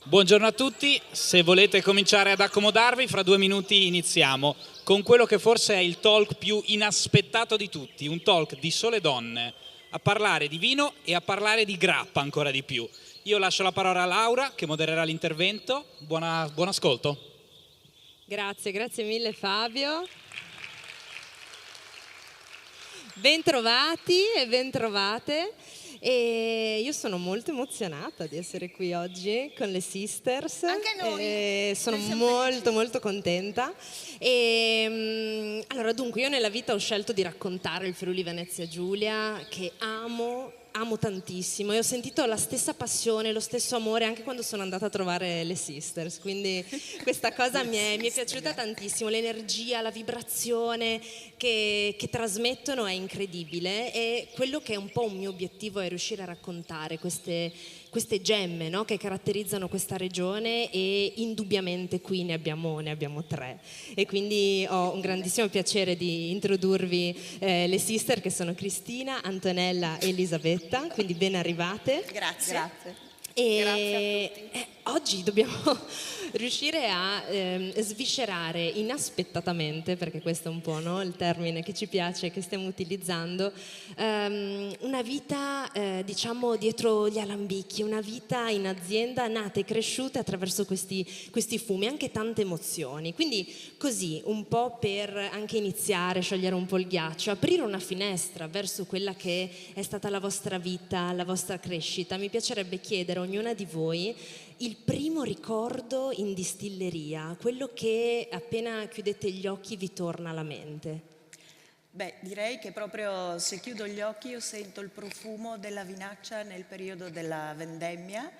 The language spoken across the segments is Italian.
Buongiorno a tutti, se volete cominciare ad accomodarvi, fra 2 minuti iniziamo con quello che forse è il talk più inaspettato di tutti, un talk di sole donne, a parlare di vino e a parlare di grappa ancora di più. Io lascio la parola a Laura che modererà l'intervento, buon ascolto. Grazie mille Fabio. Bentrovati e bentrovate. E io sono molto emozionata di essere qui oggi con le Sisters. Anche noi. Sono molto contenta. Allora, dunque, io nella vita ho scelto di raccontare il Friuli Venezia Giulia, che amo tantissimo, e ho sentito la stessa passione, lo stesso amore anche quando sono andata a trovare le Sisters, quindi questa cosa mi è piaciuta tantissimo, l'energia, la vibrazione che trasmettono è incredibile, e quello che è un po' un mio obiettivo è riuscire a raccontare queste gemme, no, che caratterizzano questa regione, e indubbiamente qui ne abbiamo 3, e quindi ho un grandissimo piacere di introdurvi le sister, che sono Cristina, Antonella e Elisabetta, quindi ben arrivate. Grazie. E Grazie a tutti. oggi dobbiamo riuscire a sviscerare inaspettatamente, perché questo è un po', no, il termine che ci piace, che stiamo utilizzando, una vita diciamo dietro gli alambicchi, una vita in azienda nata e cresciuta attraverso questi fumi, anche tante emozioni. Quindi così, un po' per anche iniziare, sciogliere un po' il ghiaccio, aprire una finestra verso quella che è stata la vostra vita, la vostra crescita, mi piacerebbe chiedere a ognuna di voi il primo ricordo in distilleria, quello che appena chiudete gli occhi vi torna alla mente. Beh, direi che proprio se chiudo gli occhi io sento il profumo della vinaccia nel periodo della vendemmia,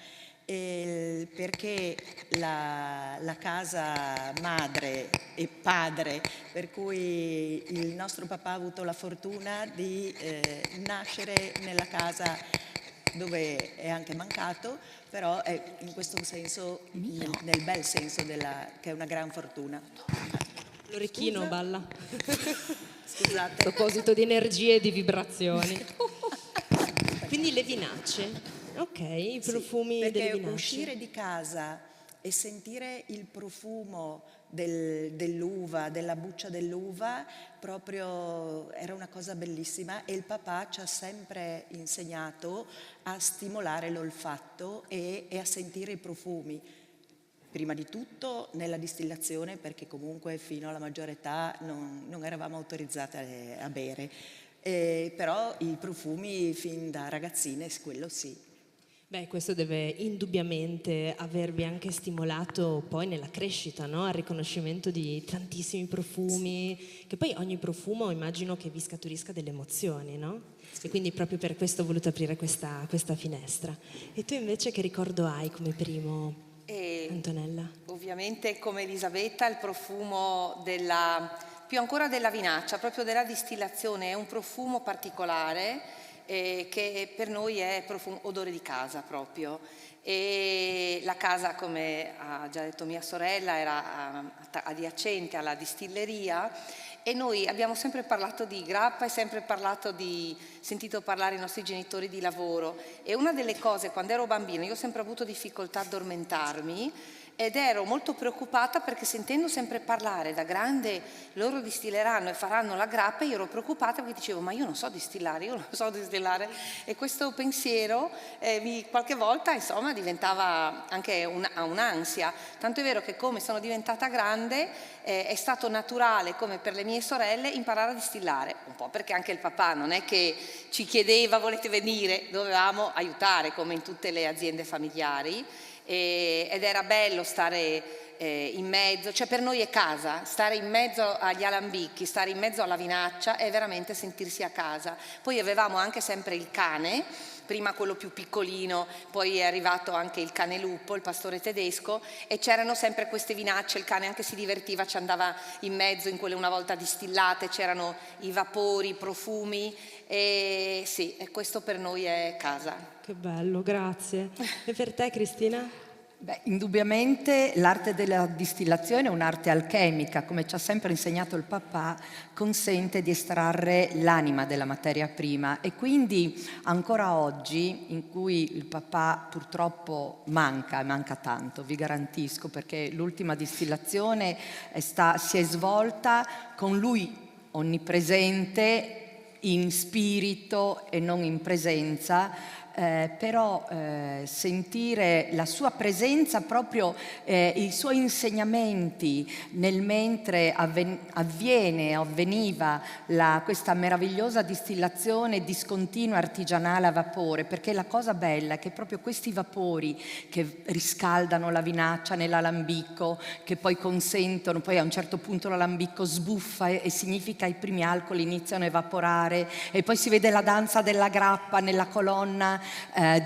perché la casa madre e padre, per cui il nostro papà ha avuto la fortuna di nascere nella casa dove è anche mancato, però è in questo senso, nel bel senso che è una gran fortuna. L'orecchino balla. Scusate. A proposito di energie e di vibrazioni. Quindi le vinacce, ok, i profumi delle perché vinacce. uscire di casa e sentire il profumo dell'uva, della buccia dell'uva, proprio era una cosa bellissima, e il papà ci ha sempre insegnato a stimolare l'olfatto e a sentire i profumi. Prima di tutto nella distillazione, perché comunque fino alla maggiore età non eravamo autorizzate a bere, però i profumi fin da ragazzine, quello sì. Beh, questo deve indubbiamente avervi anche stimolato poi nella crescita, no? Al riconoscimento di tantissimi profumi, che poi ogni profumo immagino che vi scaturisca delle emozioni, no? E quindi proprio per questo ho voluto aprire questa finestra. E tu invece che ricordo hai come primo, Antonella? Ovviamente come Elisabetta il profumo più ancora della vinaccia, proprio della distillazione, è un profumo particolare che per noi è odore di casa proprio. E la casa, come ha già detto mia sorella, era adiacente alla distilleria, e noi abbiamo sempre parlato di grappa e sempre sentito parlare i nostri genitori di lavoro, e una delle cose, quando ero bambina, io ho sempre avuto difficoltà ad addormentarmi, ed ero molto preoccupata perché sentendo sempre parlare da grande loro distilleranno e faranno la grappa, io ero preoccupata perché dicevo ma io non so distillare, e questo pensiero qualche volta insomma diventava anche un'ansia, tanto è vero che come sono diventata grande è stato naturale, come per le mie sorelle, imparare a distillare, un po' perché anche il papà non è che ci chiedeva volete venire, dovevamo aiutare come in tutte le aziende familiari. Ed era bello stare in mezzo, cioè per noi è casa, stare in mezzo agli alambicchi, stare in mezzo alla vinaccia è veramente sentirsi a casa. Poi avevamo anche sempre il cane, prima quello più piccolino, poi è arrivato anche il cane lupo, il pastore tedesco, e c'erano sempre queste vinacce, il cane anche si divertiva, ci andava in mezzo in quelle una volta distillate, c'erano i vapori, i profumi, e sì, e questo per noi è casa. Che bello, grazie. E per te, Cristina? Beh, indubbiamente l'arte della distillazione è un'arte alchemica, come ci ha sempre insegnato il papà, consente di estrarre l'anima della materia prima e quindi ancora oggi, in cui il papà purtroppo manca tanto, vi garantisco, perché l'ultima distillazione si è svolta con lui onnipresente in spirito e non in presenza, però sentire la sua presenza, proprio i suoi insegnamenti nel mentre avveniva questa meravigliosa distillazione discontinua artigianale a vapore, perché la cosa bella è che proprio questi vapori che riscaldano la vinaccia nell'alambicco, che poi consentono, poi a un certo punto l'alambicco sbuffa e significa i primi alcoli iniziano a evaporare e poi si vede la danza della grappa nella colonna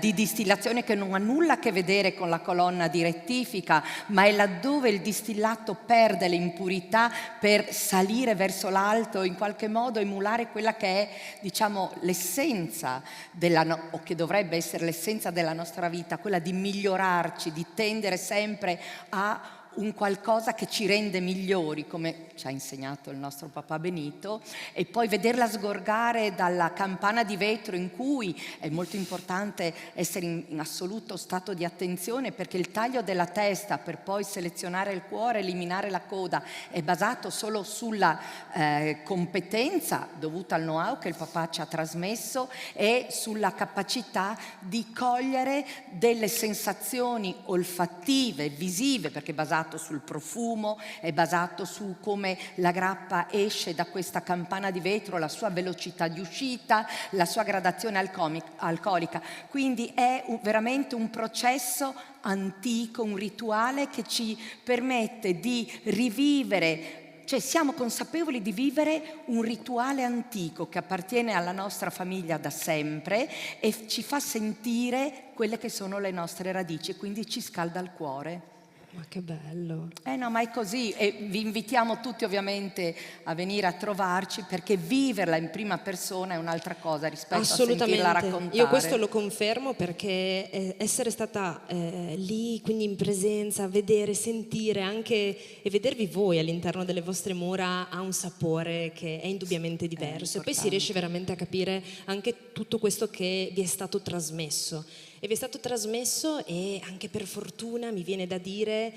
di distillazione, che non ha nulla a che vedere con la colonna di rettifica, ma è laddove il distillato perde le impurità per salire verso l'alto, in qualche modo emulare quella che è, diciamo, l'essenza o che dovrebbe essere l'essenza della nostra vita, quella di migliorarci, di tendere sempre a un qualcosa che ci rende migliori, come ci ha insegnato il nostro papà Benito, e poi vederla sgorgare dalla campana di vetro, in cui è molto importante essere in assoluto stato di attenzione, perché il taglio della testa per poi selezionare il cuore, eliminare la coda, è basato solo sulla competenza dovuta al know-how che il papà ci ha trasmesso e sulla capacità di cogliere delle sensazioni olfattive, visive, perché è basato sul profumo, è basato su come la grappa esce da questa campana di vetro, la sua velocità di uscita, la sua gradazione alcolica. Quindi è veramente un processo antico, un rituale che ci permette di rivivere, cioè siamo consapevoli di vivere un rituale antico che appartiene alla nostra famiglia da sempre e ci fa sentire quelle che sono le nostre radici e quindi ci scalda il cuore. Ma che bello! No, ma è così, e vi invitiamo tutti ovviamente a venire a trovarci, perché viverla in prima persona è un'altra cosa rispetto a sentirla raccontare. Io questo lo confermo, perché essere stata lì, quindi in presenza, vedere, sentire anche e vedervi voi all'interno delle vostre mura ha un sapore che è indubbiamente diverso, e poi si riesce veramente a capire anche tutto questo che vi è stato trasmesso. E vi è stato trasmesso, e anche per fortuna mi viene da dire,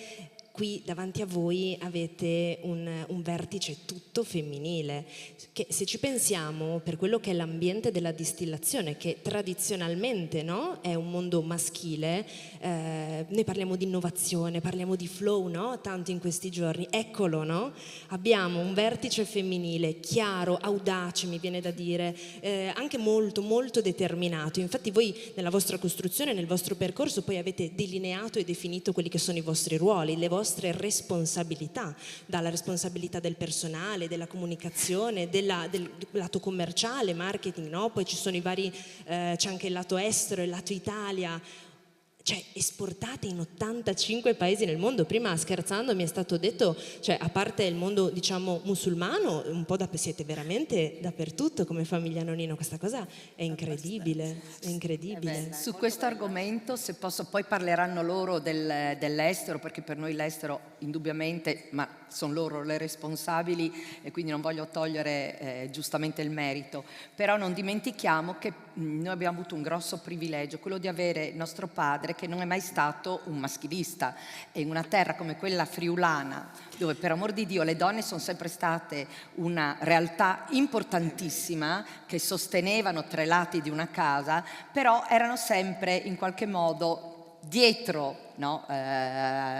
qui davanti a voi avete un vertice tutto femminile, che se ci pensiamo, per quello che è l'ambiente della distillazione, che tradizionalmente, no, è un mondo maschile, noi parliamo di innovazione, parliamo di flow, no, tanto in questi giorni, eccolo, no? Abbiamo un vertice femminile chiaro, audace, mi viene da dire, anche molto molto determinato. Infatti voi nella vostra costruzione, nel vostro percorso, poi avete delineato e definito quelli che sono i vostri ruoli, le vostre responsabilità, dalla responsabilità del personale, della comunicazione, del lato commerciale, marketing, no? Poi ci sono i vari, c'è anche il lato estero, il lato Italia, cioè esportate in 85 paesi nel mondo. Prima, scherzando, mi è stato detto, cioè a parte il mondo, diciamo, musulmano, un po' siete veramente dappertutto come famiglia Nonino. Questa cosa è incredibile, è incredibile. Su questo argomento, se posso, poi parleranno loro dell'estero, perché per noi l'estero indubbiamente, ma sono loro le responsabili e quindi non voglio togliere giustamente il merito, però non dimentichiamo che noi abbiamo avuto un grosso privilegio, quello di avere il nostro padre, che non è mai stato un maschilista, e in una terra come quella friulana, dove per amor di Dio le donne sono sempre state una realtà importantissima, che sostenevano tre lati di una casa, però erano sempre in qualche modo dietro, no?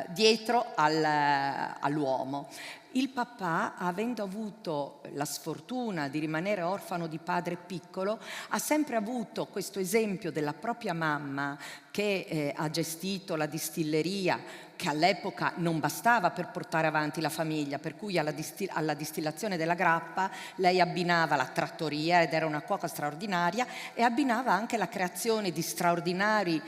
Dietro all'uomo. Il papà, avendo avuto la sfortuna di rimanere orfano di padre piccolo, ha sempre avuto questo esempio della propria mamma, che ha gestito la distilleria, che all'epoca non bastava per portare avanti la famiglia, per cui alla distillazione della grappa lei abbinava la trattoria, ed era una cuoca straordinaria, e abbinava anche la creazione di straordinari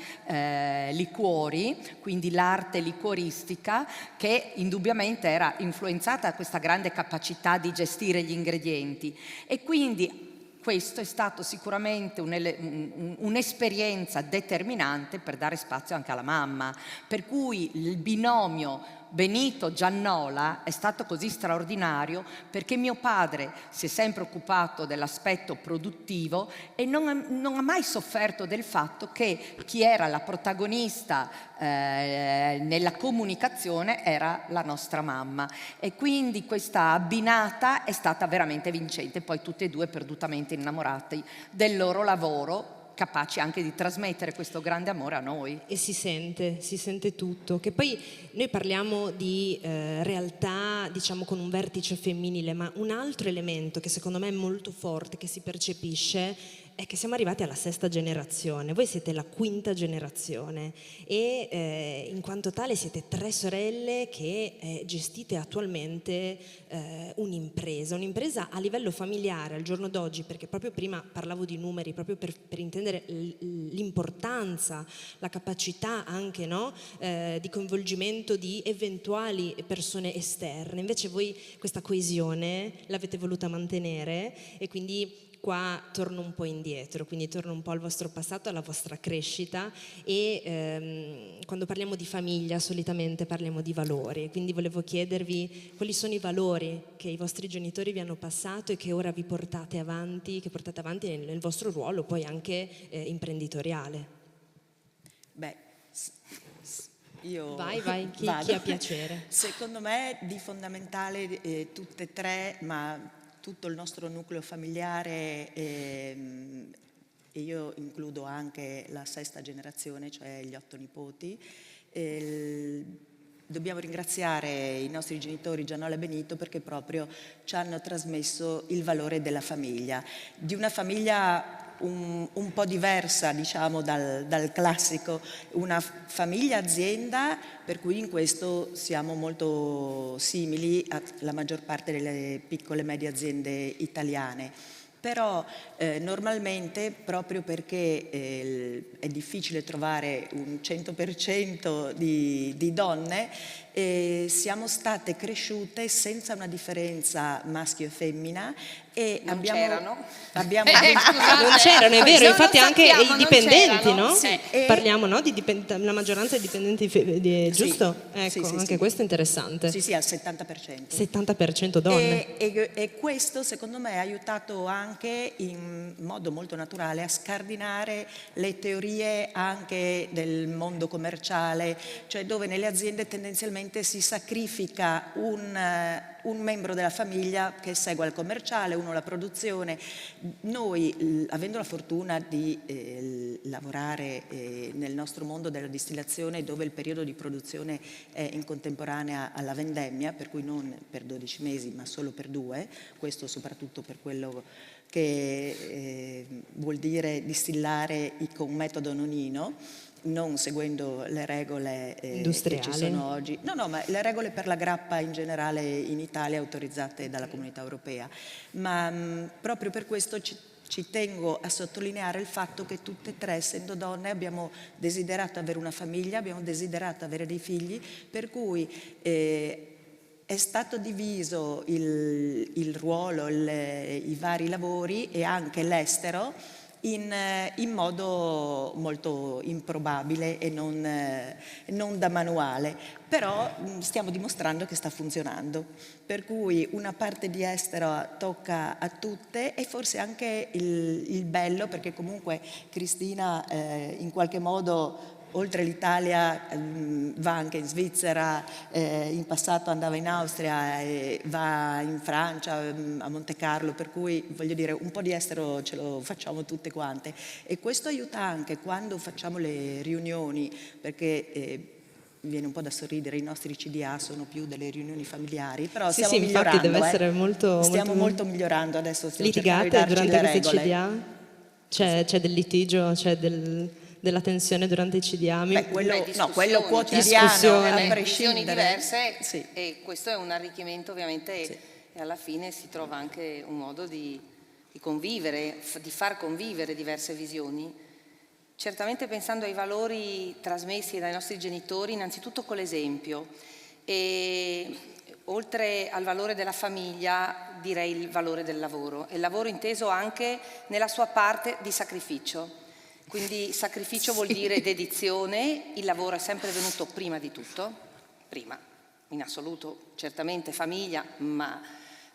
liquori, quindi l'arte liquoristica, che indubbiamente era influenzata da questa grande capacità di gestire gli ingredienti. E quindi questo è stato sicuramente un'esperienza determinante per dare spazio anche alla mamma, per cui il binomio Benito-Giannola è stato così straordinario perché mio padre si è sempre occupato dell'aspetto produttivo e non ha mai sofferto del fatto che chi era la protagonista nella comunicazione era la nostra mamma, e quindi questa abbinata è stata veramente vincente. Poi tutti e due perdutamente innamorati del loro lavoro, capaci anche di trasmettere questo grande amore a noi. E si sente tutto, che poi noi parliamo di realtà, diciamo, con un vertice femminile, ma un altro elemento che secondo me è molto forte, che si percepisce, è che siamo arrivati alla 6ª generazione, voi siete la 5ª generazione e in quanto tale siete 3 sorelle che gestite attualmente un'impresa a livello familiare al giorno d'oggi, perché proprio prima parlavo di numeri, proprio per intendere l'importanza, la capacità anche, no, di coinvolgimento di eventuali persone esterne. Invece voi questa coesione l'avete voluta mantenere, e quindi qua torno un po' indietro, quindi torno un po' al vostro passato, alla vostra crescita, e quando parliamo di famiglia solitamente parliamo di valori, quindi volevo chiedervi quali sono i valori che i vostri genitori vi hanno passato e che ora vi portate avanti, che portate avanti nel vostro ruolo poi anche imprenditoriale. Beh, io Vai, chi vado. ha piacere. Secondo me di fondamentale tutte e 3, ma tutto il nostro nucleo familiare, e io includo anche la 6ª generazione, cioè gli 8 nipoti. Dobbiamo ringraziare i nostri genitori Giannola e Benito perché proprio ci hanno trasmesso il valore della famiglia, di una famiglia un po' diversa, diciamo, dal classico, una famiglia azienda, per cui in questo siamo molto simili alla maggior parte delle piccole e medie aziende italiane. Però normalmente, proprio perché è difficile trovare un 100% di donne, siamo state cresciute senza una differenza maschio e femmina, e Non abbiamo c'erano. Non c'erano, è vero, No, infatti non anche sappiamo, i non dipendenti, c'erano. no? Sì. Parliamo, no, di la maggioranza dei dipendenti, giusto? Ecco, sì, anche sì. questo è interessante. Sì, al 70%. 70% donne. E questo secondo me ha aiutato anche in modo molto naturale a scardinare le teorie anche del mondo commerciale, cioè dove nelle aziende tendenzialmente si sacrifica un membro della famiglia che segue il commerciale, uno la produzione. Noi, avendo la fortuna di lavorare nel nostro mondo della distillazione, dove il periodo di produzione è in contemporanea alla vendemmia, per cui non per 12 mesi ma solo per 2, questo soprattutto per quello che vuol dire distillare con metodo nonino, non seguendo le regole che ci sono oggi. No, ma le regole per la grappa in generale in Italia autorizzate dalla Comunità Europea. Ma proprio per questo ci tengo a sottolineare il fatto che tutte e 3, essendo donne, abbiamo desiderato avere una famiglia, abbiamo desiderato avere dei figli, per cui è stato diviso il ruolo, i vari lavori e anche l'estero in modo molto improbabile e non da manuale, però stiamo dimostrando che sta funzionando, per cui una parte di estero tocca a tutte, e forse anche il bello, perché comunque Cristina in qualche modo oltre l'Italia va anche in Svizzera, in passato andava in Austria, va in Francia, a Monte Carlo, per cui voglio dire un po' di estero ce lo facciamo tutte quante, e questo aiuta anche quando facciamo le riunioni, perché viene un po' da sorridere, i nostri CDA sono più delle riunioni familiari, però stiamo migliorando. Infatti deve essere stiamo molto migliorando, adesso stiamo litigate cercando di darci durante le queste regole. CDA? C'è del litigio, c'è della tensione durante i CDA? Quello quotidiano, discussioni. a prescindere. Diverse, sì. E questo è un arricchimento ovviamente, sì. E alla fine si trova anche un modo di convivere, di far convivere diverse visioni. Certamente pensando ai valori trasmessi dai nostri genitori, innanzitutto con l'esempio, e oltre al valore della famiglia direi il valore del lavoro, e il lavoro inteso anche nella sua parte di sacrificio. Quindi sacrificio vuol dire dedizione, il lavoro è sempre venuto prima di tutto, prima, in assoluto, certamente famiglia, ma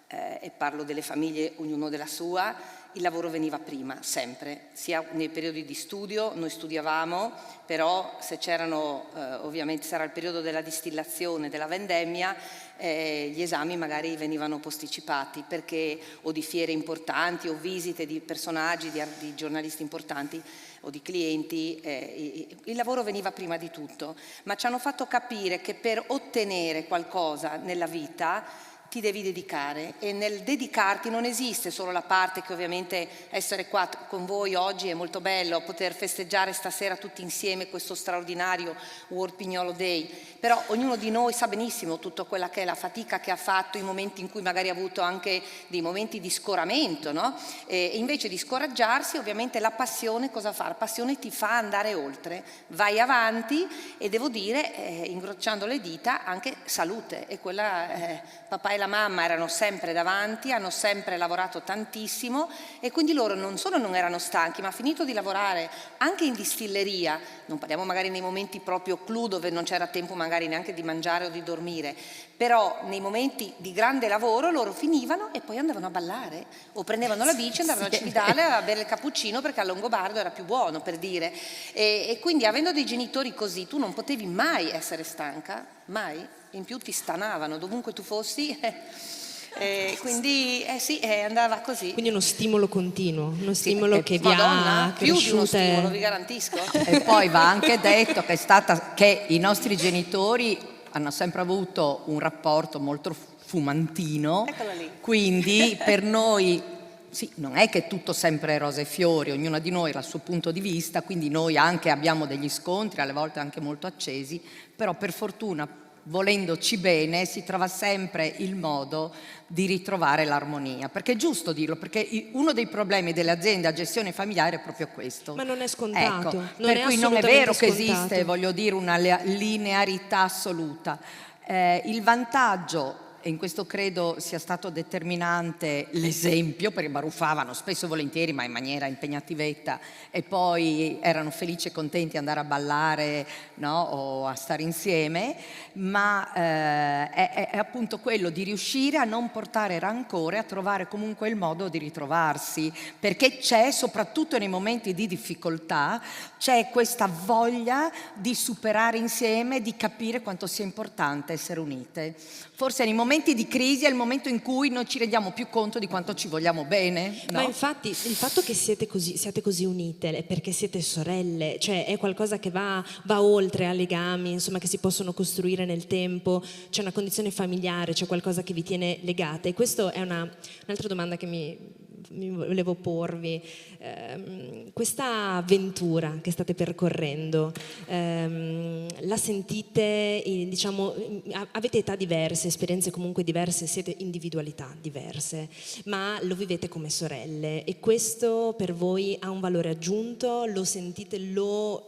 e parlo delle famiglie, ognuno della sua, il lavoro veniva prima, sempre, sia nei periodi di studio, noi studiavamo, però se c'erano, ovviamente sarà il periodo della distillazione, della vendemmia, gli esami magari venivano posticipati perché o di fiere importanti o visite di personaggi, di giornalisti importanti o di clienti, il lavoro veniva prima di tutto, ma ci hanno fatto capire che per ottenere qualcosa nella vita ti devi dedicare, e nel dedicarti non esiste solo la parte che ovviamente essere qua con voi oggi è molto bello, poter festeggiare stasera tutti insieme questo straordinario World Pignolo Day, però ognuno di noi sa benissimo tutta quella che è la fatica che ha fatto, i momenti in cui magari ha avuto anche dei momenti di scoramento, no? E invece di scoraggiarsi, ovviamente la passione cosa fa? La passione ti fa andare oltre, vai avanti, e devo dire, incrociando le dita, anche salute, e quella papà e la mamma erano sempre davanti, hanno sempre lavorato tantissimo, e quindi loro non solo non erano stanchi, ma finito di lavorare anche in distilleria, non parliamo magari nei momenti proprio clou dove non c'era tempo magari neanche di mangiare o di dormire, però nei momenti di grande lavoro loro finivano e poi andavano a ballare o prendevano la bici e andavano a Cividale a bere il cappuccino perché al Longobardo era più buono, per dire, e quindi avendo dei genitori così tu non potevi mai essere stanca, mai, in più ti stanavano dovunque tu fossi. Quindi sì, andava così. Quindi uno stimolo continuo, uno stimolo che vi Madonna, ha più di uno cresciute. stimolo, vi garantisco. E poi va anche detto che i nostri genitori hanno sempre avuto un rapporto molto fumantino, Eccola lì. quindi per noi sì, non è che tutto sempre rose e fiori, ognuno di noi ha il suo punto di vista, quindi noi anche abbiamo degli scontri, alle volte anche molto accesi, però per fortuna, volendoci bene, si trova sempre il modo di ritrovare l'armonia, perché è giusto dirlo, perché uno dei problemi delle aziende a gestione familiare è proprio questo. Ma non è scontato, Ecco, non per è cui non è assolutamente vero che scontato. esiste, voglio dire, una linearità assoluta. Il vantaggio, e in questo credo sia stato determinante l'esempio, perché baruffavano spesso e volentieri ma in maniera impegnativetta, e poi erano felici e contenti di andare a ballare, no? O a stare insieme, ma è appunto quello di riuscire a non portare rancore, a trovare comunque il modo di ritrovarsi, perché c'è, soprattutto nei momenti di difficoltà, c'è questa voglia di superare insieme, di capire quanto sia importante essere unite. Forse nei momenti di crisi è il momento in cui noi ci rendiamo più conto di quanto ci vogliamo bene, no? Ma infatti il fatto che siate così unite è perché siete sorelle, cioè è qualcosa che va oltre a legami, insomma, che si possono costruire nel tempo, c'è una condizione familiare, c'è qualcosa che vi tiene legate, e questa è un'altra domanda che mi volevo porvi. Questa avventura che state percorrendo, la sentite, diciamo, avete età diverse, esperienze comunque diverse, siete individualità diverse, ma lo vivete come sorelle, e questo per voi ha un valore aggiunto? Lo sentite, lo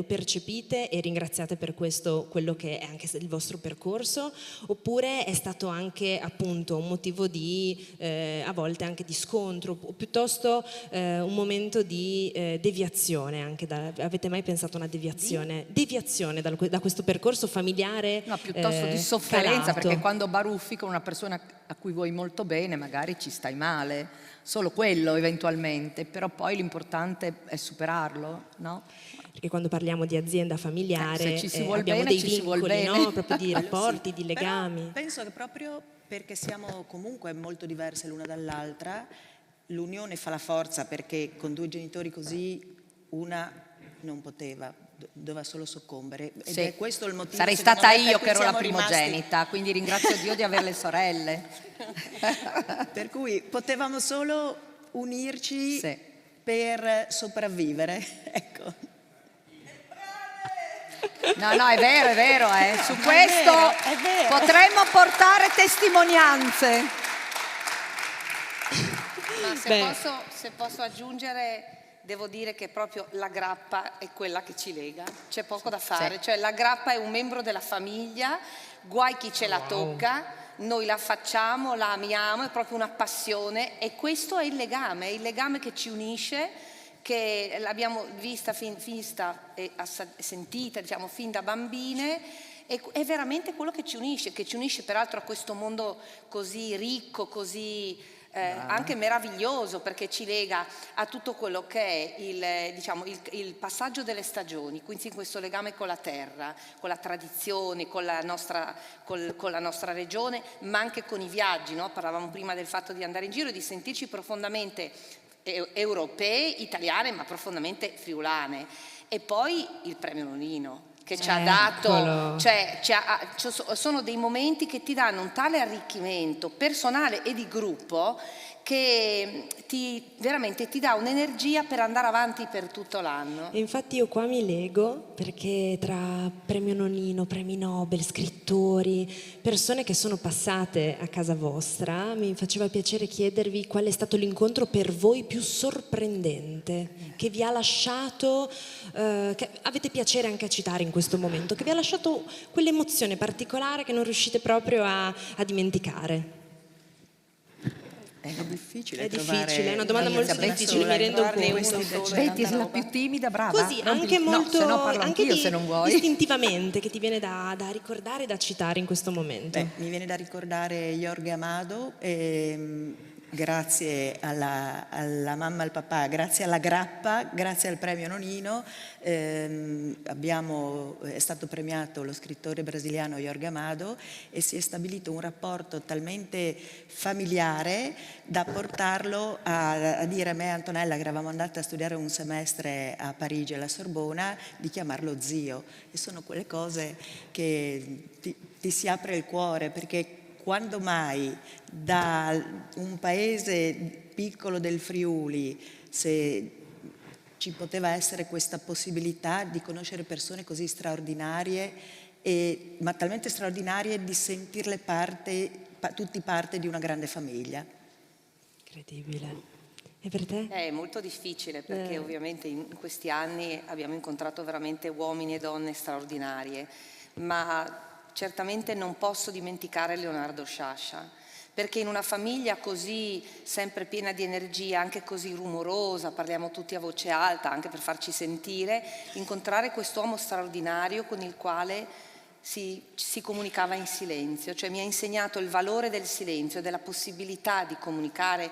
percepite e ringraziate per questo quello che è anche il vostro percorso, oppure è stato anche appunto un motivo di a volte anche di scontro, o piuttosto un momento di deviazione anche avete mai pensato a una deviazione da questo percorso familiare? No, piuttosto di sofferenza, calato. perché quando baruffi con una persona a cui vuoi molto bene magari ci stai male, solo quello eventualmente, però poi l'importante è superarlo, no? Perché quando parliamo di azienda familiare Se ci si vuol abbiamo bene, dei ci si vuol vincoli, bene. no? Proprio di rapporti, di Però legami. penso che proprio perché siamo comunque molto diverse l'una dall'altra, l'unione fa la forza, perché con due genitori così una non poteva, doveva solo soccombere. Ed Sì. è questo il motivo. Sarei secondo stata me, per io cui che ero la siamo rimasti- primogenita, quindi ringrazio Dio di avere le sorelle. Per cui potevamo solo unirci Sì. per sopravvivere. Ecco. No, è vero, su Ma questo è vero. potremmo portare testimonianze. Ma Beh. se posso aggiungere, devo dire che proprio la grappa è quella che ci lega, c'è poco da fare, Sì. cioè la grappa è un membro della famiglia, guai chi ce la tocca, noi la facciamo, la amiamo, è proprio una passione, e questo è il legame che ci unisce, che l'abbiamo vista e sentita, diciamo, fin da bambine. È veramente quello che ci unisce peraltro a questo mondo così ricco, così anche meraviglioso, perché ci lega a tutto quello che è il passaggio delle stagioni, quindi questo legame con la terra, con la tradizione, con la nostra regione, ma anche con i viaggi, no? Parlavamo prima del fatto di andare in giro e di sentirci profondamente europee, italiane, ma profondamente friulane. E poi il premio Nonino, che ci ha dato, sono dei momenti che ti danno un tale arricchimento personale e di gruppo che veramente ti dà un'energia per andare avanti per tutto l'anno. E infatti io qua mi lego, perché tra premio Nonino, premi Nobel, scrittori, persone che sono passate a casa vostra, mi faceva piacere chiedervi qual è stato l'incontro per voi più sorprendente, che vi ha lasciato, che avete piacere anche a citare in questo momento, che vi ha lasciato quell'emozione particolare che non riuscite proprio a dimenticare. È difficile È trovare difficile, è una domanda molto difficile, mi rendo conto. Betty è la più timida, brava. Così, anche molto, se no parlo anche anch'io se non vuoi. istintivamente, che ti viene da ricordare e da citare in questo momento. Mi viene da ricordare Jorge Amado, grazie alla mamma e al papà, grazie alla grappa, grazie al premio Nonino, è stato premiato lo scrittore brasiliano Jorge Amado, e si è stabilito un rapporto talmente familiare da portarlo a dire a me e Antonella, che eravamo andate a studiare un semestre a Parigi alla Sorbona, di chiamarlo zio. E sono quelle cose che ti si apre il cuore, perché quando mai da un paese piccolo del Friuli, se ci poteva essere questa possibilità di conoscere persone così straordinarie, ma talmente straordinarie di sentirle tutti parte di una grande famiglia. Incredibile. E per te? È molto difficile, perché ovviamente in questi anni abbiamo incontrato veramente uomini e donne straordinarie, ma certamente non posso dimenticare Leonardo Sciascia, perché in una famiglia così sempre piena di energia, anche così rumorosa, parliamo tutti a voce alta anche per farci sentire, incontrare quest'uomo straordinario con il quale si comunicava in silenzio, cioè mi ha insegnato il valore del silenzio, della possibilità di comunicare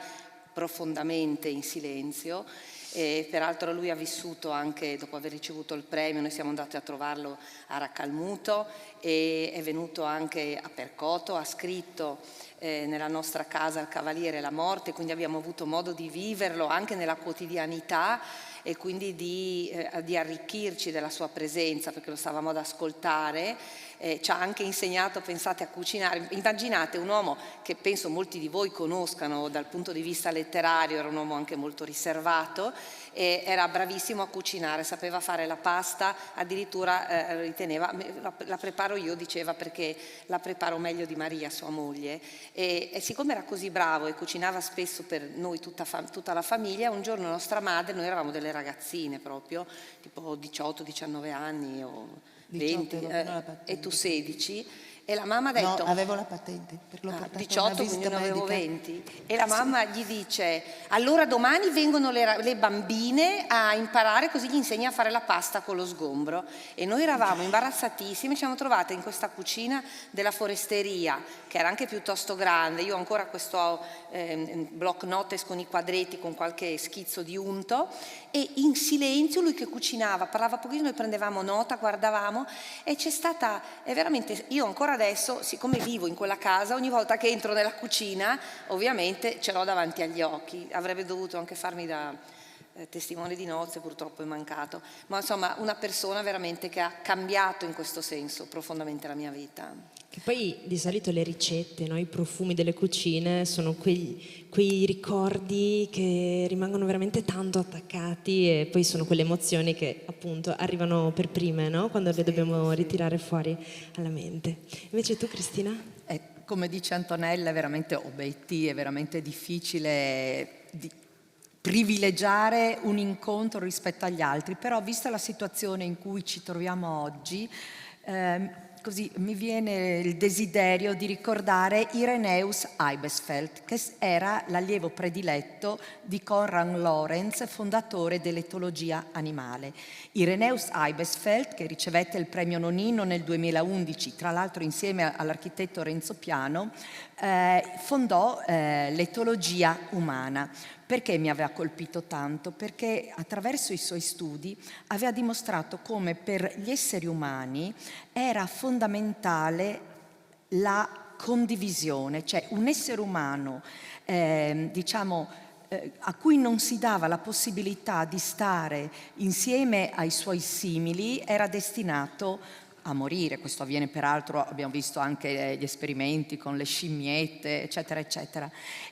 profondamente in silenzio. E peraltro lui ha vissuto anche dopo aver ricevuto il premio, noi siamo andati a trovarlo a Raccalmuto e è venuto anche a Percoto, ha scritto nella nostra casa Il Cavaliere e la Morte, quindi abbiamo avuto modo di viverlo anche nella quotidianità e quindi di arricchirci della sua presenza, perché lo stavamo ad ascoltare. Ci ha anche insegnato, pensate, a cucinare. Immaginate un uomo che penso molti di voi conoscano dal punto di vista letterario, era un uomo anche molto riservato, e era bravissimo a cucinare, sapeva fare la pasta, addirittura riteneva, la preparo io, diceva, perché la preparo meglio di Maria, sua moglie, e siccome era così bravo e cucinava spesso per noi tutta la famiglia, un giorno nostra madre, noi eravamo delle ragazzine proprio, tipo 18-19 anni o 20 e tu 16, e la mamma ha detto... No, avevo la patente, per l'ho portata 18, quindi ne avevo 20. E la mamma gli dice, allora domani vengono le bambine a imparare, così gli insegna a fare la pasta con lo sgombro. E noi eravamo imbarazzatissime, ci siamo trovate in questa cucina della foresteria, che era anche piuttosto grande. Io ho ancora questo block notes con i quadretti, con qualche schizzo di unto, e in silenzio lui che cucinava, parlava pochino, noi prendevamo nota, guardavamo, e c'è stata, veramente, io ancora adesso, siccome vivo in quella casa, ogni volta che entro nella cucina, ovviamente ce l'ho davanti agli occhi. Avrebbe dovuto anche farmi da testimone di nozze, purtroppo è mancato. Ma insomma, una persona veramente che ha cambiato in questo senso profondamente la mia vita. Che poi di solito le ricette, no? I profumi delle cucine sono quei ricordi che rimangono veramente tanto attaccati, e poi sono quelle emozioni che appunto arrivano per prime, no? Quando le dobbiamo ritirare fuori alla mente. Invece tu, Cristina? Come dice Antonella, Betty, è veramente difficile privilegiare un incontro rispetto agli altri, però vista la situazione in cui ci troviamo oggi, così mi viene il desiderio di ricordare Irenaeus Eibesfeld, che era l'allievo prediletto di Konrad Lorenz, fondatore dell'etologia animale. Irenaeus Eibesfeld, che ricevette il premio Nonino nel 2011, tra l'altro insieme all'architetto Renzo Piano, fondò l'etologia umana. Perché mi aveva colpito tanto? Perché attraverso i suoi studi aveva dimostrato come per gli esseri umani era fondamentale la condivisione, cioè un essere umano, a cui non si dava la possibilità di stare insieme ai suoi simili era destinato a morire. Questo avviene peraltro, abbiamo visto anche gli esperimenti con le scimmiette, eccetera, eccetera.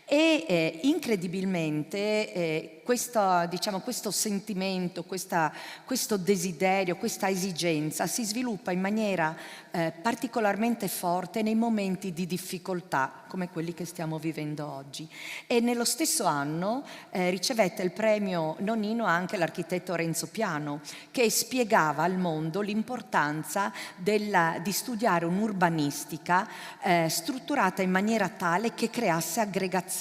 E incredibilmente questo sentimento, questo desiderio, questa esigenza si sviluppa in maniera particolarmente forte nei momenti di difficoltà come quelli che stiamo vivendo oggi. E nello stesso anno ricevette il premio Nonino anche l'architetto Renzo Piano, che spiegava al mondo l'importanza di studiare un'urbanistica strutturata in maniera tale che creasse aggregazione,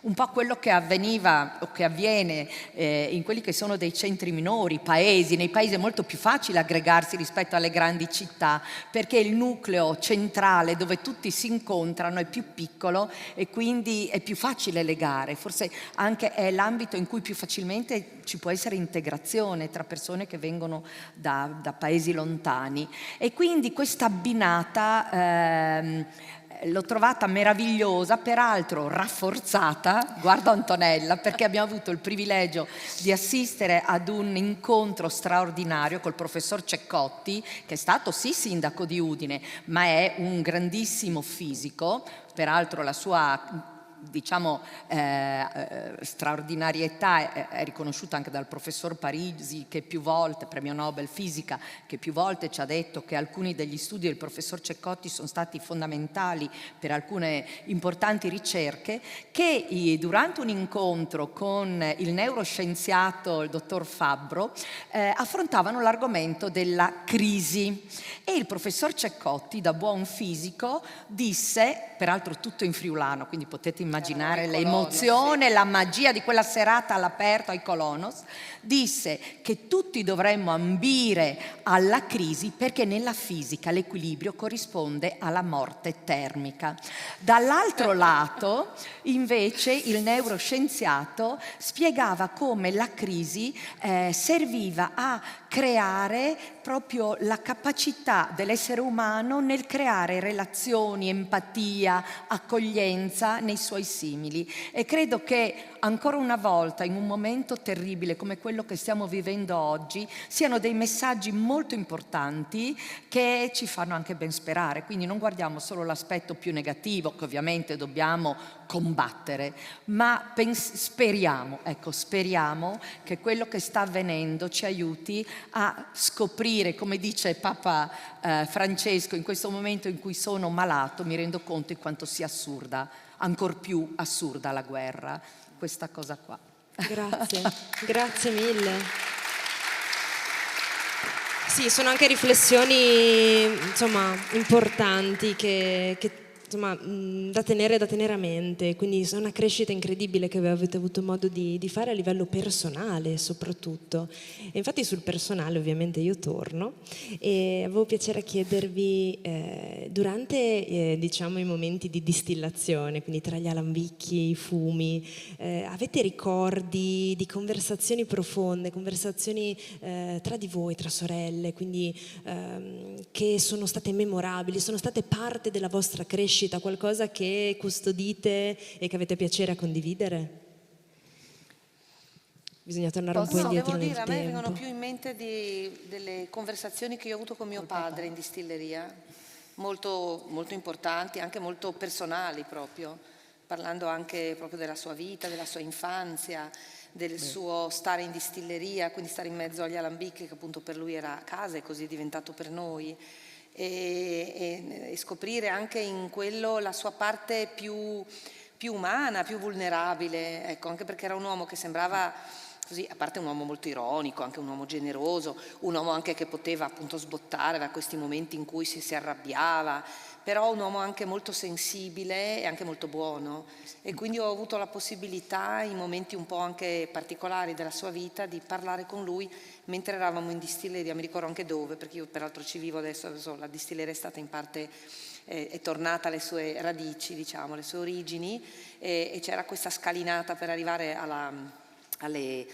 un po' quello che avveniva o che avviene in quelli che sono dei centri minori, paesi. Nei paesi è molto più facile aggregarsi rispetto alle grandi città, perché il nucleo centrale dove tutti si incontrano è più piccolo e quindi è più facile legare, forse anche è l'ambito in cui più facilmente ci può essere integrazione tra persone che vengono da paesi lontani. E quindi questa abbinata l'ho trovata meravigliosa, peraltro rafforzata, guardo Antonella, perché abbiamo avuto il privilegio di assistere ad un incontro straordinario col professor Ceccotti, che è stato sì sindaco di Udine, ma è un grandissimo fisico, peraltro la sua straordinarietà è riconosciuta anche dal professor Parisi, che più volte, premio Nobel fisica, che più volte ci ha detto che alcuni degli studi del professor Ceccotti sono stati fondamentali per alcune importanti ricerche, che durante un incontro con il neuroscienziato il dottor Fabbro affrontavano l'argomento della crisi, e il professor Ceccotti, da buon fisico, disse, peraltro tutto in friulano, quindi potete immaginare l'emozione, la magia di quella serata all'aperto ai Colonos, disse che tutti dovremmo ambire alla crisi perché nella fisica l'equilibrio corrisponde alla morte termica. Dall'altro lato, invece, il neuroscienziato spiegava come la crisi serviva a creare proprio la capacità dell'essere umano nel creare relazioni, empatia, accoglienza nei suoi simili. E credo che ancora una volta, in un momento terribile come quello che stiamo vivendo oggi, siano dei messaggi molto importanti che ci fanno anche ben sperare. Quindi non guardiamo solo l'aspetto più negativo, che ovviamente dobbiamo combattere, ma speriamo che quello che sta avvenendo ci aiuti a scoprire, come dice Papa Francesco: in questo momento in cui sono malato mi rendo conto di quanto sia assurda, ancor più assurda la guerra, questa cosa qua. Grazie, grazie mille. Sì, sono anche riflessioni, insomma, importanti che da tenere a mente, quindi è una crescita incredibile che avete avuto modo di fare a livello personale soprattutto. E infatti sul personale ovviamente io torno e avevo piacere a chiedervi durante i momenti di distillazione, quindi tra gli alambicchi e i fumi, avete ricordi di conversazioni profonde, conversazioni tra di voi, tra sorelle, quindi che sono state memorabili, sono state parte della vostra crescita, qualcosa che custodite e che avete piacere a condividere? Bisogna tornare un po' indietro nel tempo. A me vengono più in mente delle conversazioni che io ho avuto con mio padre in distilleria, molto, molto importanti, anche molto personali proprio, parlando anche proprio della sua vita, della sua infanzia, del suo stare in distilleria, quindi stare in mezzo agli alambicchi, che appunto per lui era casa e così è diventato per noi. E scoprire anche in quello la sua parte più umana, più vulnerabile, ecco, anche perché era un uomo che sembrava così, a parte un uomo molto ironico, anche un uomo generoso, un uomo anche che poteva appunto sbottare, aveva questi momenti in cui si arrabbiava, però un uomo anche molto sensibile e anche molto buono, e quindi ho avuto la possibilità in momenti un po' anche particolari della sua vita di parlare con lui mentre eravamo in distilleria, mi ricordo anche dove, perché io peraltro ci vivo adesso, la distilleria è stata in parte, è tornata alle sue radici, diciamo, alle sue origini, e c'era questa scalinata per arrivare alle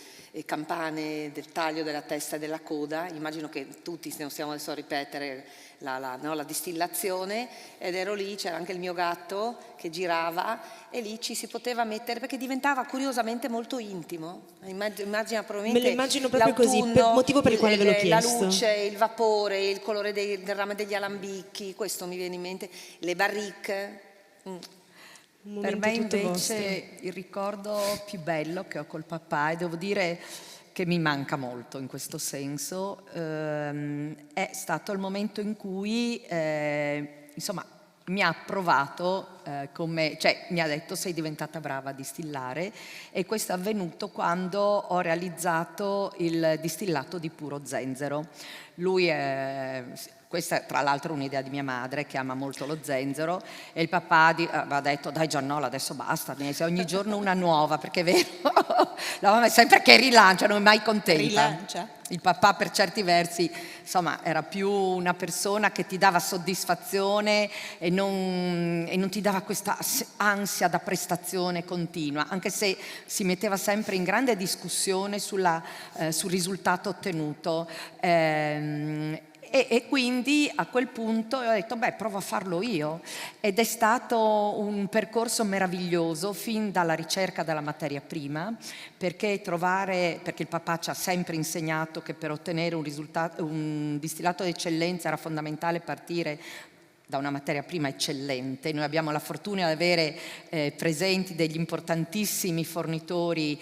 campane del taglio della testa e della coda. Immagino che tutti non stiamo adesso a ripetere la distillazione, ed ero lì, c'era anche il mio gatto che girava e lì ci si poteva mettere, perché diventava curiosamente molto intimo. Immagina probabilmente me lo immagino proprio così, motivo per il quale ve l'ho chiesto. La luce, il vapore, il colore del rame degli alambicchi, questo mi viene in mente, le barrique. Per me invece il ricordo più bello che ho col papà, e devo dire che mi manca molto in questo senso, è stato il momento in cui insomma mi ha approvato cioè mi ha detto sei diventata brava a distillare, e questo è avvenuto quando ho realizzato il distillato di puro zenzero. Lui questa è tra l'altro un'idea di mia madre che ama molto lo zenzero, e il papà aveva detto dai Giannola adesso basta, ogni giorno una nuova, perché è vero, la mamma è sempre che rilancia, non è mai contenta. Rilancia. Il papà per certi versi insomma era più una persona che ti dava soddisfazione e non ti dava questa ansia da prestazione continua, anche se si metteva sempre in grande discussione sul risultato ottenuto. E quindi a quel punto ho detto provo a farlo io, ed è stato un percorso meraviglioso fin dalla ricerca della materia prima, perché il papà ci ha sempre insegnato che per ottenere un distillato d'eccellenza era fondamentale partire da una materia prima eccellente. Noi abbiamo la fortuna di avere presenti degli importantissimi fornitori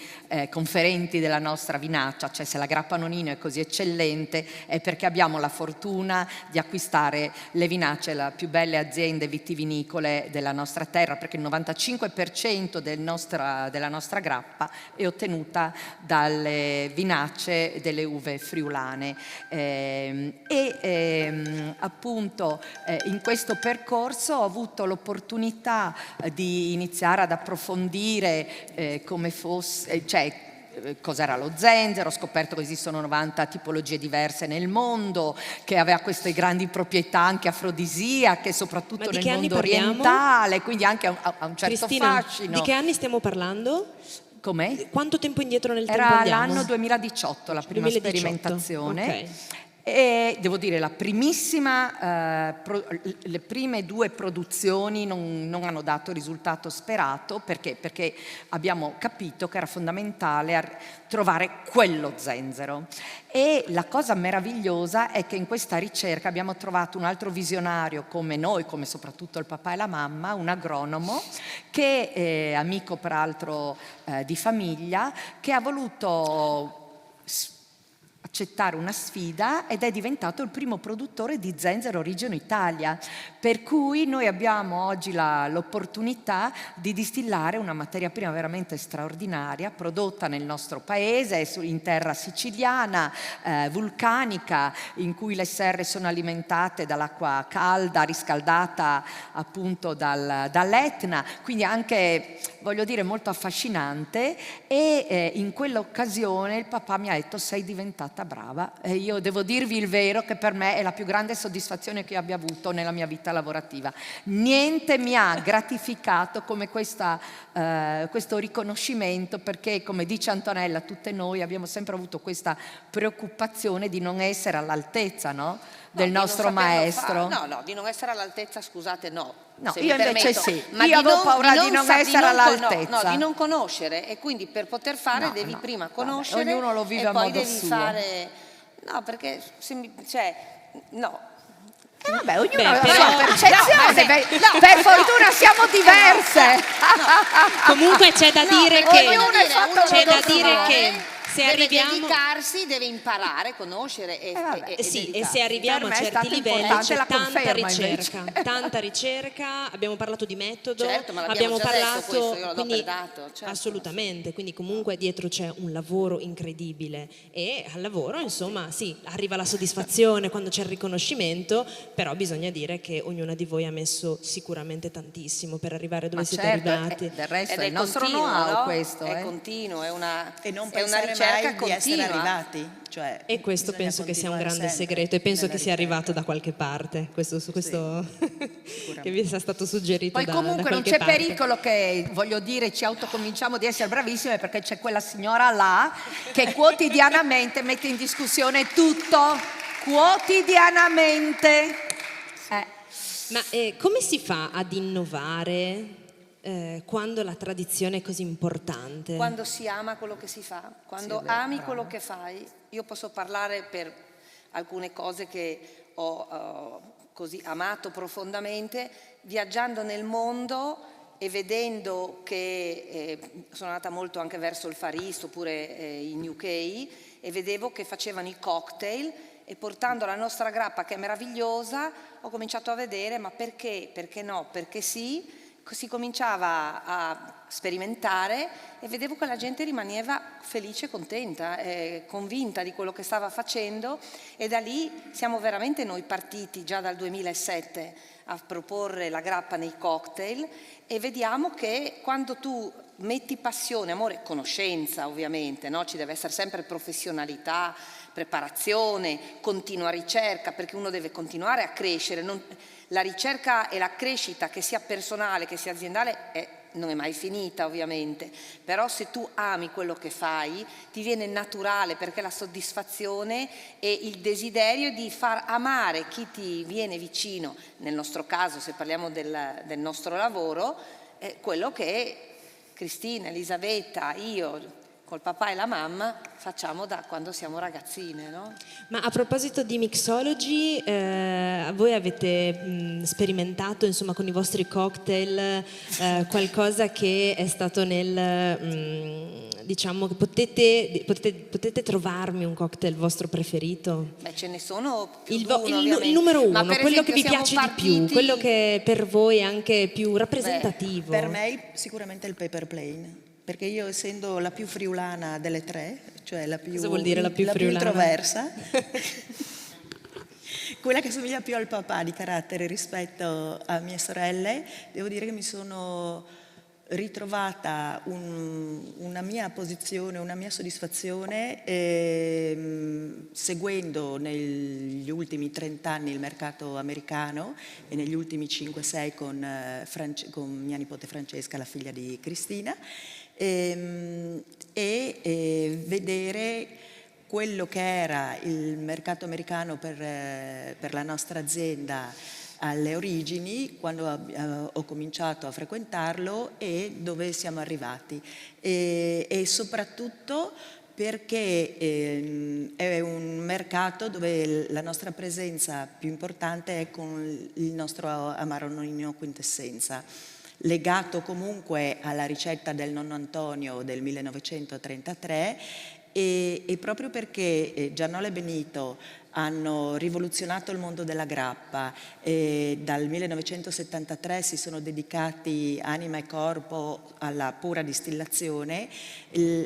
conferenti della nostra vinaccia, cioè se la Grappa Nonino è così eccellente è perché abbiamo la fortuna di acquistare le vinacce, le più belle aziende vitivinicole della nostra terra, perché il 95% della nostra grappa è ottenuta dalle vinacce delle uve friulane. Appunto in questo percorso ho avuto l'opportunità di iniziare ad approfondire come fosse, cos'era lo zenzero. Ho scoperto che esistono 90 tipologie diverse nel mondo, che aveva queste grandi proprietà anche afrodisiache, soprattutto nel mondo orientale, quindi anche a un certo fascino. Di che anni stiamo parlando? Com'è? Quanto tempo indietro nel tempo andiamo? Era l'anno 2018 la prima 2018. sperimentazione. Okay. E devo dire le prime 2 produzioni non hanno dato il risultato sperato, perché abbiamo capito che era fondamentale trovare quello zenzero. E la cosa meravigliosa è che in questa ricerca abbiamo trovato un altro visionario come noi, come soprattutto il papà e la mamma, un agronomo che è amico peraltro di famiglia, che ha voluto accettare una sfida ed è diventato il primo produttore di zenzero origine Italia, per cui noi abbiamo oggi l'opportunità di distillare una materia prima veramente straordinaria, prodotta nel nostro paese, in terra siciliana, vulcanica, in cui le serre sono alimentate dall'acqua calda, riscaldata appunto dall'Etna, quindi anche, voglio dire, molto affascinante. E in quell'occasione il papà mi ha detto sei diventata brava, e io devo dirvi il vero che per me è la più grande soddisfazione che io abbia avuto nella mia vita lavorativa. Niente mi ha gratificato come questo riconoscimento, perché come dice Antonella, tutte noi abbiamo sempre avuto questa preoccupazione di non essere all'altezza, no? Del nostro maestro. Di non essere all'altezza, scusate, no. No, io invece sì, ma io avevo paura di non essere all'altezza. No, di non conoscere, e quindi per poter fare devi prima conoscere. Vabbè, ognuno lo vive e a poi modo devi suo. fare. No, perché no. Vabbè, ognuno ha la sua percezione, per fortuna siamo diverse. Comunque c'è da dire ognuno è fatto che deve dedicarsi, deve imparare, conoscere e sì, e dedicarsi. se arriviamo Per a me è certi stato livelli importante c'è la tanta conferma, ricerca, tanta ricerca, abbiamo parlato di metodo, Certo, ma l'abbiamo abbiamo già detto parlato, questo, io lo do quindi per dato, certo. assolutamente, quindi comunque dietro c'è un lavoro incredibile e al lavoro insomma sì, arriva la soddisfazione quando c'è il riconoscimento, però bisogna dire che ognuna di voi ha messo sicuramente tantissimo per arrivare dove Ma siete certo, arrivati. del resto Ed è il nostro continuo, know-how no? questo. È continuo, è una pensare ricerca mai di essere continua. arrivati. Cioè, E questo bisogna penso che sia un continuare grande sempre segreto e penso nella che sia ricerca. arrivato da qualche parte, questo Sicuramente. che vi sia stato suggerito Poi da comunque non qualche c'è parte. pericolo che, voglio dire, ci autoconvinciamo di essere bravissime, perché c'è quella signora là che quotidianamente mette in discussione tutto, quotidianamente. Ma come si fa ad innovare quando la tradizione è così importante? Quando si ama quello che si fa, quando Sì, è vero, ami brava. quello che fai. Io posso parlare per alcune cose che ho così amato profondamente, viaggiando nel mondo e vedendo che sono andata molto anche verso il Far East oppure in UK e vedevo che facevano i cocktail e portando la nostra grappa che è meravigliosa ho cominciato a vedere ma perché, perché no, perché sì. Si cominciava a sperimentare e vedevo che la gente rimaneva felice, contenta, convinta di quello che stava facendo e da lì siamo veramente noi partiti già dal 2007 a proporre la grappa nei cocktail e vediamo che quando tu metti passione, amore, conoscenza ovviamente, no? Ci deve essere sempre professionalità, preparazione, continua ricerca perché uno deve continuare a crescere. La ricerca e la crescita, che sia personale, che sia aziendale, non è mai finita ovviamente, però se tu ami quello che fai ti viene naturale perché la soddisfazione e il desiderio di far amare chi ti viene vicino, nel nostro caso se parliamo del nostro lavoro, è quello che Cristina, Elisabetta, io col papà e la mamma facciamo da quando siamo ragazzine, no? Ma a proposito di mixology, voi avete sperimentato insomma con i vostri cocktail qualcosa che è stato diciamo che potete trovarmi un cocktail vostro preferito? Beh, ce ne sono più Il, di uno, ovviamente. numero Ma uno, per quello esempio che vi siamo piace di più, partiti- quello che per voi è anche più rappresentativo. Per me sicuramente il paper plane, perché io essendo la più friulana delle tre, cioè la più, Cosa vuol dire la più friulana? introversa, quella che somiglia più al papà di carattere rispetto a mie sorelle, devo dire che mi sono ritrovata una mia posizione, una mia soddisfazione seguendo negli ultimi 30 anni il mercato americano e negli ultimi 5-6 con mia nipote Francesca, la figlia di Cristina, e vedere quello che era il mercato americano per la nostra azienda alle origini, quando ho cominciato a frequentarlo e dove siamo arrivati. E soprattutto perché è un mercato dove la nostra presenza più importante è con il nostro amaro nonnino quintessenza, legato comunque alla ricetta del nonno Antonio del 1933 e proprio perché Giannola e Benito hanno rivoluzionato il mondo della grappa e dal 1973 si sono dedicati anima e corpo alla pura distillazione.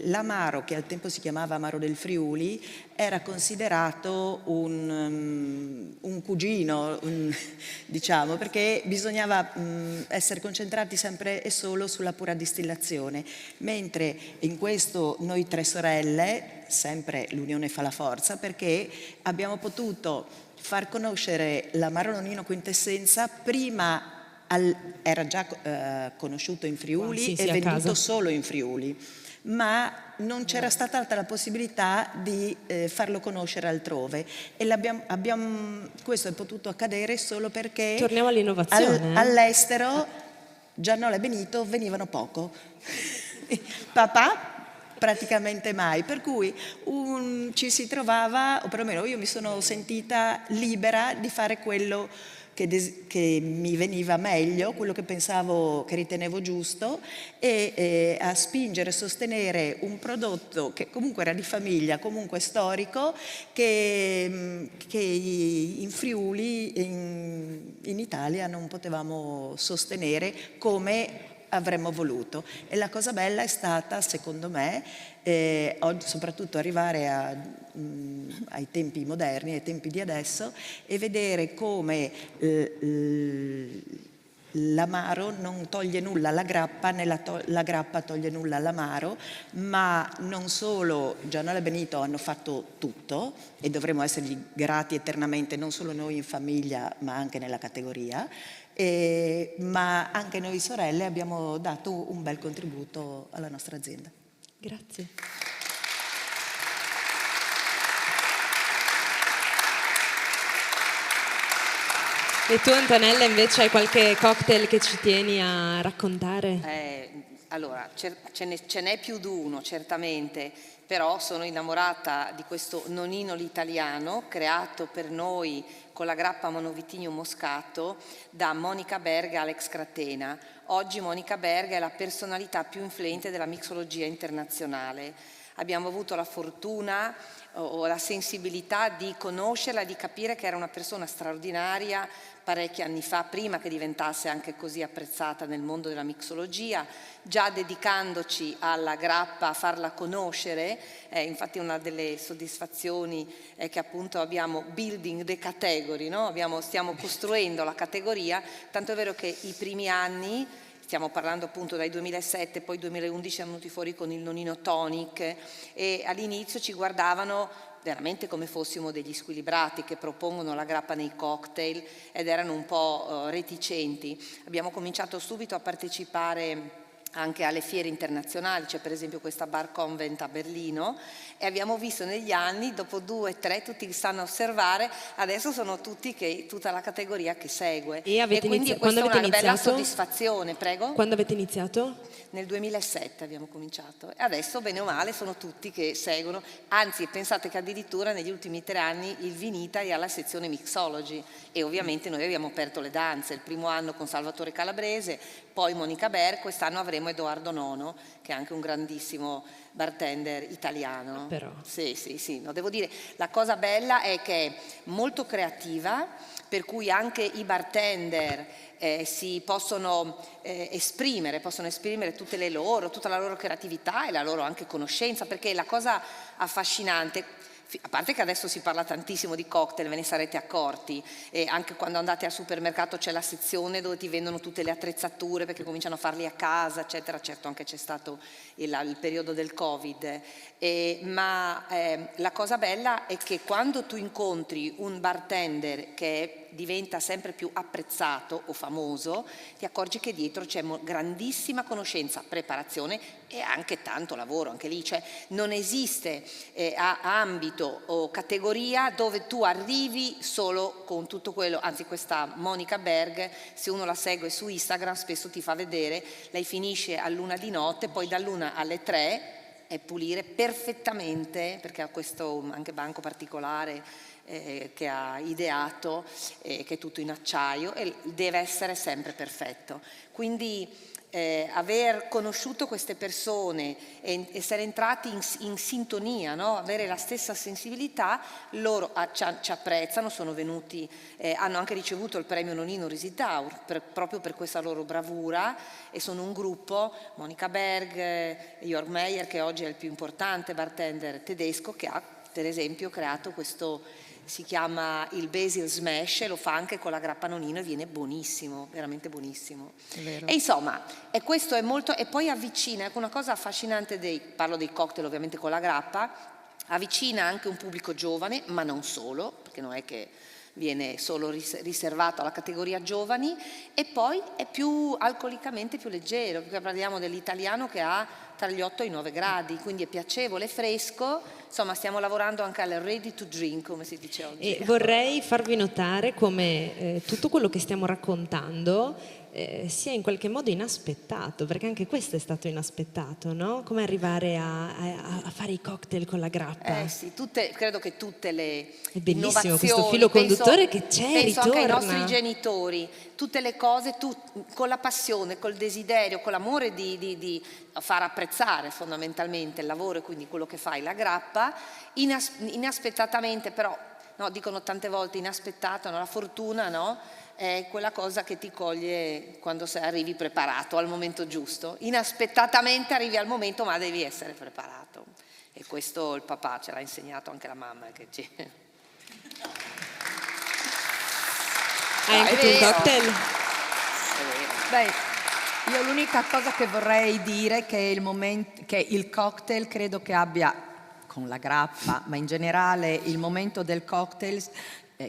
L'amaro, che al tempo si chiamava Amaro del Friuli, era considerato un cugino, diciamo, perché bisognava essere concentrati sempre e solo sulla pura distillazione, mentre in questo noi tre sorelle, sempre l'unione fa la forza, perché abbiamo potuto far conoscere l'amaro nonnino quintessenza prima. Era già conosciuto in Friuli Sì, e a venduto casa. solo in Friuli, ma non c'era stata la possibilità di farlo conoscere altrove e questo è potuto accadere solo perché Torniamo all'innovazione. all'estero Giannola e Benito venivano poco. Papà praticamente mai, per cui ci si trovava, o perlomeno io mi sono sentita libera di fare quello che mi veniva meglio, quello che pensavo, che ritenevo giusto, e a spingere, sostenere un prodotto che comunque era di famiglia, comunque storico, che in Friuli, in Italia non potevamo sostenere come avremmo voluto. E la cosa bella è stata, secondo me, oggi soprattutto arrivare ai tempi moderni, ai tempi di adesso, e vedere come l'amaro non toglie nulla alla grappa, né la grappa toglie nulla all'amaro, ma non solo Gianola e Benito hanno fatto tutto, e dovremo essergli grati eternamente, non solo noi in famiglia, ma anche nella categoria, ma anche noi sorelle abbiamo dato un bel contributo alla nostra azienda. Grazie. E tu, Antonella, invece hai qualche cocktail che ci tieni a raccontare? Allora, ce n'è più di uno, certamente, però sono innamorata di questo nonino l'italiano, creato per noi con la grappa Monovitigno Moscato da Monica Berg e Alex Cratena. Oggi Monica Berg è la personalità più influente della mixologia internazionale. Abbiamo avuto la fortuna o la sensibilità di conoscerla, di capire che era una persona straordinaria parecchi anni fa, prima che diventasse anche così apprezzata nel mondo della mixologia, già dedicandoci alla grappa, a farla conoscere. Infatti una delle soddisfazioni è che appunto abbiamo building the category, no? Stiamo costruendo la categoria, tanto è vero che i primi anni, stiamo parlando appunto dal 2007, poi 2011 siamo venuti fuori con il nonino tonic, e all'inizio ci guardavano veramente come fossimo degli squilibrati che propongono la grappa nei cocktail, ed erano un po' reticenti. Abbiamo cominciato subito a partecipare anche alle fiere internazionali, c'è per esempio questa Bar Convent a Berlino, e abbiamo visto negli anni, dopo 2 o 3, tutti che stanno a osservare, adesso sono tutta la categoria che segue. E quindi questa è una bella soddisfazione. Prego? Quando avete iniziato? Nel 2007 abbiamo cominciato, e adesso bene o male sono tutti che seguono, anzi pensate che addirittura negli ultimi 3 anni il Vinita è alla sezione Mixology, e ovviamente noi abbiamo aperto le danze, il primo anno con Salvatore Calabrese, poi Monica Berg, quest'anno avremo Edoardo Nono, che è anche un grandissimo bartender italiano. Però. Sì, no, devo dire, la cosa bella è che è molto creativa, per cui anche i bartender si possono esprimere tutta la loro creatività e la loro anche conoscenza, perché la cosa affascinante, a parte che adesso si parla tantissimo di cocktail, ve ne sarete accorti, e anche quando andate al supermercato c'è la sezione dove ti vendono tutte le attrezzature perché cominciano a farli a casa, eccetera. Certo, anche c'è stato il periodo del Covid, ma la cosa bella è che quando tu incontri un bartender che diventa sempre più apprezzato o famoso, ti accorgi che dietro c'è grandissima conoscenza, preparazione e anche tanto lavoro, anche lì, cioè non esiste ambito o categoria dove tu arrivi solo con tutto quello, anzi questa Monica Berg, se uno la segue su Instagram spesso ti fa vedere, lei finisce all'1 di notte, poi dall'1 alle 3 è pulire perfettamente, perché ha questo anche banco particolare che ha ideato, che è tutto in acciaio e deve essere sempre perfetto. Quindi aver conosciuto queste persone e essere entrati in sintonia, no? Avere la stessa sensibilità, loro ci apprezzano, sono venuti, hanno anche ricevuto il premio Nonino Risitaur proprio per questa loro bravura, e sono un gruppo, Monica Berg, Jörg Meyer, che oggi è il più importante bartender tedesco, che ha per esempio creato questo, si chiama il Basil Smash, e lo fa anche con la grappa Nonino e viene buonissimo, veramente buonissimo. E insomma, e questo è molto, e poi avvicina, ecco una cosa affascinante parlo dei cocktail ovviamente con la grappa, avvicina anche un pubblico giovane, ma non solo, perché non è che viene solo riservato alla categoria giovani, e poi è più alcolicamente più leggero, perché parliamo dell'italiano che ha tra gli 8 e i 9 gradi, quindi è piacevole, fresco, insomma stiamo lavorando anche al ready to drink, come si dice oggi. E vorrei farvi notare come tutto quello che stiamo raccontando sia in qualche modo inaspettato, perché anche questo è stato inaspettato, no? Come arrivare a fare i cocktail con la grappa. Sì, credo che tutte le È bellissimo innovazioni, questo filo conduttore che c'è, penso anche ai ritorna. nostri genitori, tutte le cose con la passione, col desiderio, con l'amore di far apprezzare fondamentalmente il lavoro e quindi quello che fai, la grappa, inaspettatamente però, no, dicono tante volte inaspettato, no? La fortuna, no? È quella cosa che ti coglie quando arrivi preparato al momento giusto. Inaspettatamente arrivi al momento, ma devi essere preparato. E questo il papà ce l'ha insegnato, anche la mamma. Hai anche tu un cocktail? Beh, io l'unica cosa che vorrei dire è che il cocktail credo che abbia, con la grappa, ma in generale il momento del cocktail,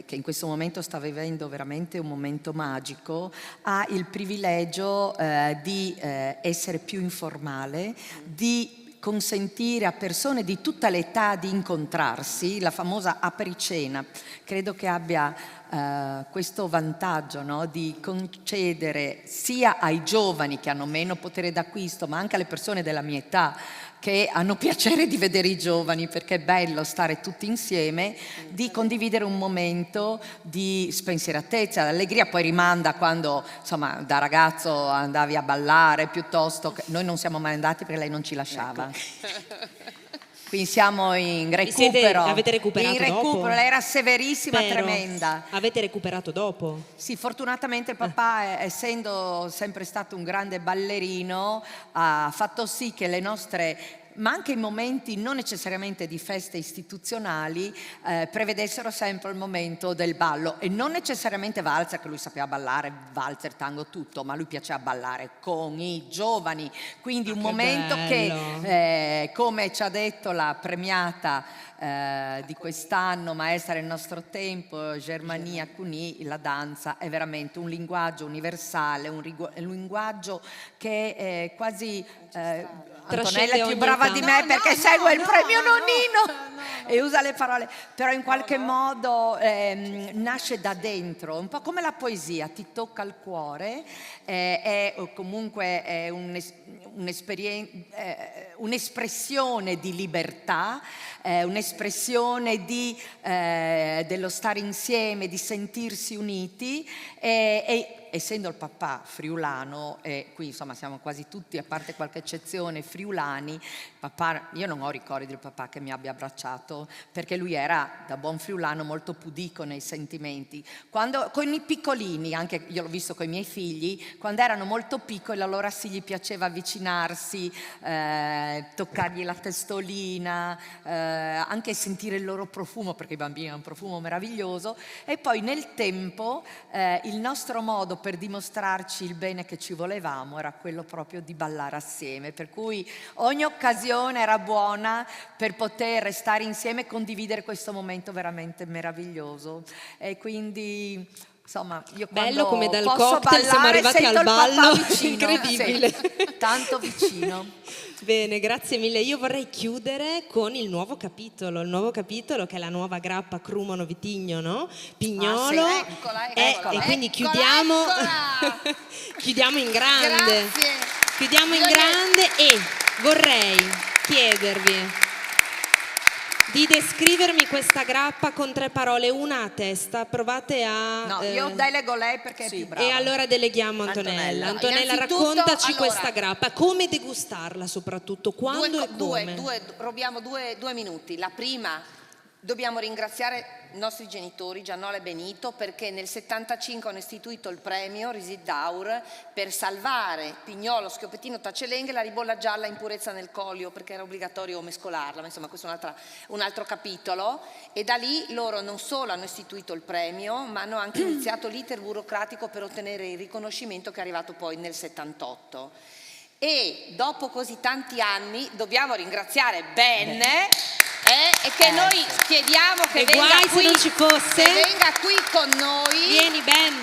che in questo momento sta vivendo veramente un momento magico, ha il privilegio di essere più informale, di consentire a persone di tutta l'età di incontrarsi, la famosa apricena. Credo che abbia questo vantaggio, no? Di concedere sia ai giovani che hanno meno potere d'acquisto, ma anche alle persone della mia età che hanno piacere di vedere i giovani, perché è bello stare tutti insieme, di condividere un momento di spensieratezza, allegria. Poi rimanda quando, insomma, da ragazzo andavi a ballare, piuttosto che noi non siamo mai andati perché lei non ci lasciava. Quindi siamo in recupero. Avete recuperato in recupero, dopo? lei era severissima, Spero. tremenda. Avete recuperato dopo? Sì, fortunatamente il papà, essendo sempre stato un grande ballerino, ha fatto sì che le nostre, ma anche i momenti non necessariamente di feste istituzionali, prevedessero sempre il momento del ballo, e non necessariamente valzer, che lui sapeva ballare, valzer, tango, tutto, ma lui piaceva ballare con i giovani, quindi un momento bello. che, come ci ha detto la premiata di quest'anno, maestra del nostro tempo, Germania Cuny, la danza è veramente un linguaggio universale, un linguaggio che è quasi... Antonella è più brava di me perché segue il premio Nonnino e usa le parole, però in qualche modo nasce da dentro, un po' come la poesia, ti tocca il cuore, è comunque è un'espressione di libertà, un'espressione dello stare insieme, di sentirsi uniti, e essendo il papà friulano, e qui insomma siamo quasi tutti, a parte qualche eccezione, friulani, papà, io non ho ricordi del papà che mi abbia abbracciato, perché lui era, da buon friulano, molto pudico nei sentimenti. Quando, con i piccolini, anche io l'ho visto con i miei figli, quando erano molto piccoli, allora sì, gli piaceva avvicinarsi, toccargli la testolina, anche sentire il loro profumo, perché i bambini hanno un profumo meraviglioso, e poi nel tempo il nostro modo per dimostrarci il bene che ci volevamo era quello proprio di ballare assieme, per cui ogni occasione era buona per poter stare insieme e condividere questo momento veramente meraviglioso. E quindi insomma, io bello quando come dal posso cocktail siamo ballare arrivati sento al il papà ballo, vicino, incredibile. sì, tanto vicino. Bene, grazie mille. Io vorrei chiudere con il nuovo capitolo che è la nuova grappa Crumono Vitigno, no? Pignolo. Ah, sì, eccola, e quindi eccola. chiudiamo in grande. Grazie. Chiudiamo in grande e vorrei chiedervi di descrivermi questa grappa con 3 parole, una a testa. Provate a... No, io delego lei perché è più brava. E allora deleghiamo Antonella. Antonella, Innanzitutto, raccontaci allora, questa grappa, come degustarla soprattutto, quando e come. Rubiamo due minuti. La prima, dobbiamo ringraziare i nostri genitori, Giannola e Benito, perché nel 75 hanno istituito il premio Risid Daur per salvare Pignolo, Schioppettino, Taccelenghe e la ribolla gialla in purezza nel colio, perché era obbligatorio mescolarla, ma insomma questo è un altro capitolo. E da lì loro non solo hanno istituito il premio, ma hanno anche iniziato l'iter burocratico per ottenere il riconoscimento, che è arrivato poi nel 78. E dopo così tanti anni dobbiamo ringraziare Ben, e che noi chiediamo che venga qui, se non ci fosse. che venga qui con noi. Vieni Ben.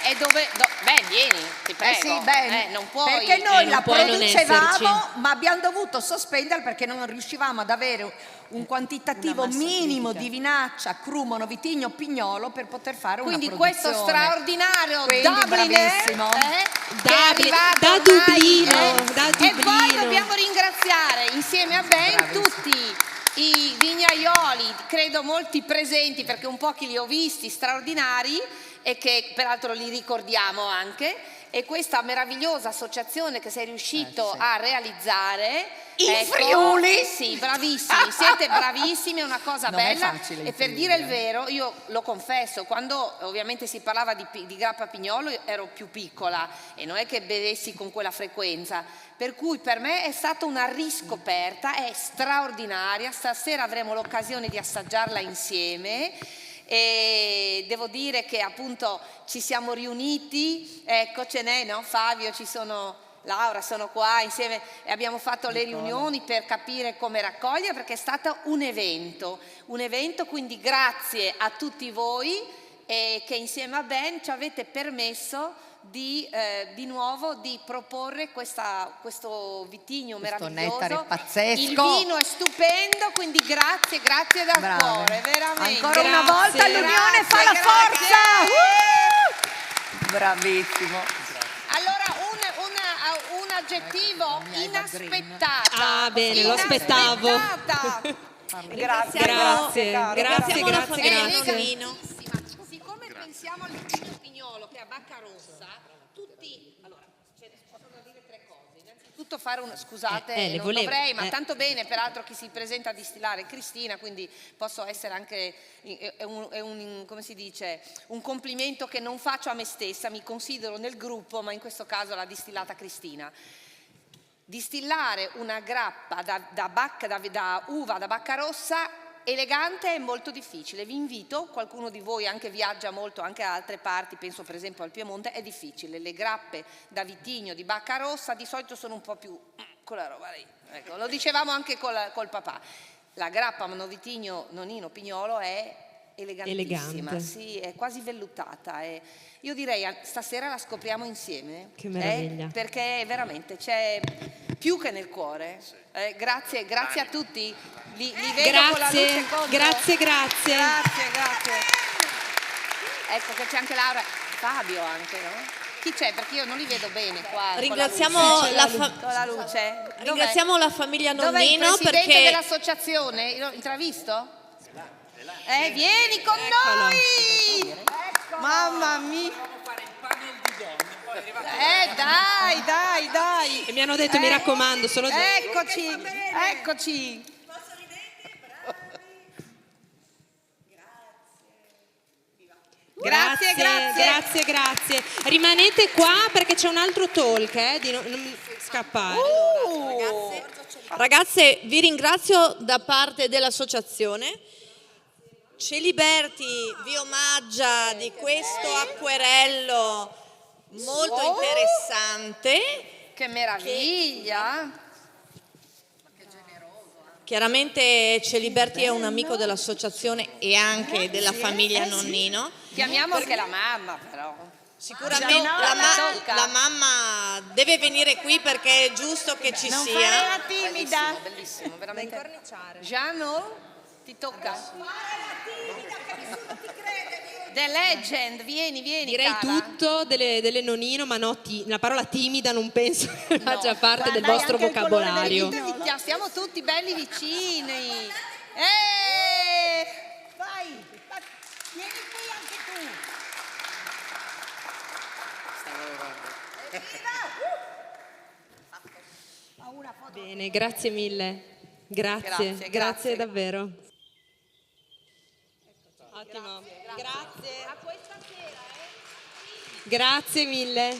E dove... beh, vieni, ti prego. Sì, bene. Non puoi... Perché noi la non puoi non producevamo, esserci. ma abbiamo dovuto sospenderla perché non riuscivamo ad avere un quantitativo Una massa minimo critica. di vinaccia, Crumono, Vitigno, Pignolo per poter fare Quindi una questo produzione. straordinario Quindi Dubliner bravissimo. che è Dublin, arrivato da ormai, Dublino, da E poi Dublino. dobbiamo ringraziare insieme a Ben tutti i vignaioli, credo molti presenti perché un po' chi li ho visti, straordinari, e che peraltro li ricordiamo anche, e questa meravigliosa associazione che sei riuscito a realizzare. In Friuli? Sì, bravissimi, siete bravissimi, è una cosa Non è bella. facile in E per Friuli, dire il vero, io lo confesso, quando ovviamente si parlava di grappa Pignolo io ero più piccola e non è che bevessi con quella frequenza, per cui per me è stata una riscoperta, è straordinaria. Stasera avremo l'occasione di assaggiarla insieme. E devo dire che appunto ci siamo riuniti, ecco ce n'è, no? Fabio, ci sono, Laura, sono qua insieme e abbiamo fatto le riunioni per capire come raccogliere, perché è stato un evento, quindi grazie a tutti voi che insieme a Ben ci avete permesso di nuovo di proporre questo vitigno Questo meraviglioso. nettare pazzesco. Il vino è stupendo, quindi grazie dal Brave. cuore, veramente. Ancora una volta l'unione fa la forza! Bravissimo. Allora un aggettivo inaspettata. Ah, bene, lo aspettavo. Grazie. Grazie. Legatissima. Siccome pensiamo al vino Pignolo che è a Bacca Rossa, tutti, allora, ce ne possono dire tre cose. Innanzitutto fare scusate, le non volevo. dovrei, ma tanto bene, peraltro chi si presenta a distillare è Cristina, quindi posso essere anche, come si dice, un complimento che non faccio a me stessa, mi considero nel gruppo, ma in questo caso la distillata Cristina. Distillare una grappa da uva da Bacca Rossa elegante è molto difficile. Vi invito, qualcuno di voi anche viaggia molto anche a altre parti, penso per esempio al Piemonte, è difficile. Le grappe da vitigno di Bacca Rossa di solito sono un po' più quella roba lì. Ecco, lo dicevamo anche col papà. La grappa Novitigno Nonino Pignolo è elegantissima, Elegante. sì, è quasi vellutata. Io direi stasera la scopriamo insieme. Che meraviglia. Perché veramente c'è più che nel cuore. Grazie a tutti. Li vedo con la luce contro. Grazie. Grazie. Ecco che c'è anche Laura, Fabio anche, no? Chi c'è? Perché io non li vedo bene qua. Ringraziamo con la luce. ringraziamo la famiglia Dov'è il Nonnino presidente perché dell'associazione? L'ho intravisto? Vieni con noi! Mamma mia! Dai! E mi hanno detto, mi raccomando, sono Eccoci! Grazie. Rimanete qua perché c'è un altro talk, di non scappare. ragazze vi ringrazio da parte dell'associazione. Celiberti vi omaggia di questo acquerello molto interessante. Che meraviglia! Chiaramente Celiberti è un amico dell'associazione e anche della famiglia Nonnino. Chiamiamo anche la mamma, però. Sicuramente tocca. la mamma deve venire qui perché è giusto che ci sia. Timida. Bellissimo, veramente. Gianno, ti tocca. The Legend, vieni. Direi cara. tutto delle Nonnino, ma no, la parola timida non penso che faccia parte del Guarda, vostro anche il colore vocabolario. Stiamo tutti belli vicini. Vai, vieni qui anche tu. Bene, grazie mille. Grazie. Grazie davvero. Ottimo. Grazie. A questa sera, Grazie mille.